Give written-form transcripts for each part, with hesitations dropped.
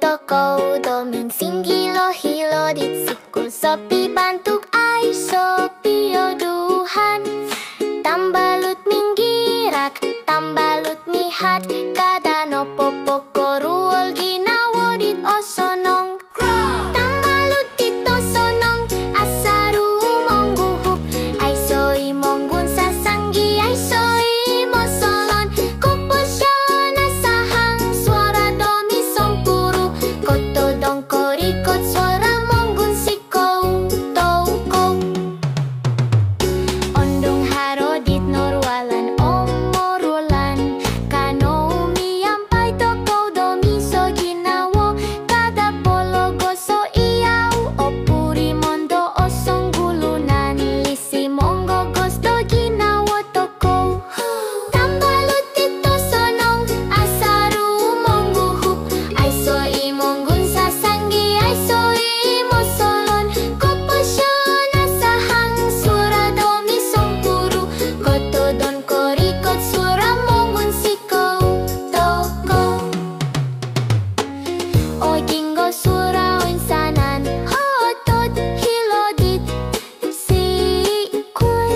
toko domin singgilo hilo dit sikul sopi bantuk ai sopi oduhan tambalut minggirak tambalut mihat kada no popoko ruol ginawo dit osonong tambalut dit osonong asaru mongguhup ai soi monggun sasanggi ai soi mosolon kupusyon asahang suara domi sompuru koto dongkorikot suara monggun sikou toukou ondong harodit norwalan omorulan kano miampai tokou domi so ginawo kada pologo so iau opuri mondo osong gulunan lisi monggo gosto ginawo tokou tambalut dito sonong asaru mongguhup ai soi monggun sasanggi ai soi mosolon kupusyon asahang suara domi sompuru koto don korikot suara monggun sikou tokou Oginggo sura insanan hotot hilodit sikul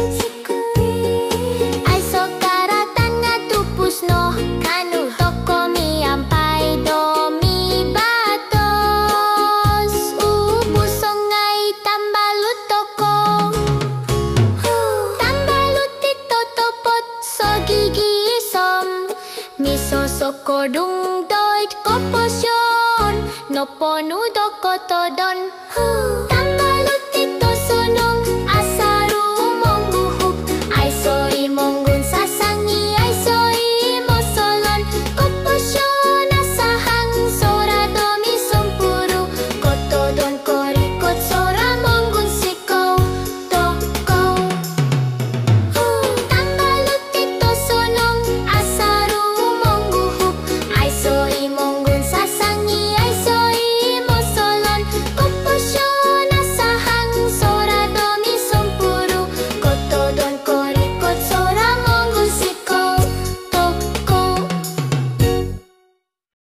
ai sokaratan nga tupus no kanu toko miampai domi batos ubusongai tambalut toko tambalut dito topot so gigi som miso soko dung doit koposyon no ponudo kotodon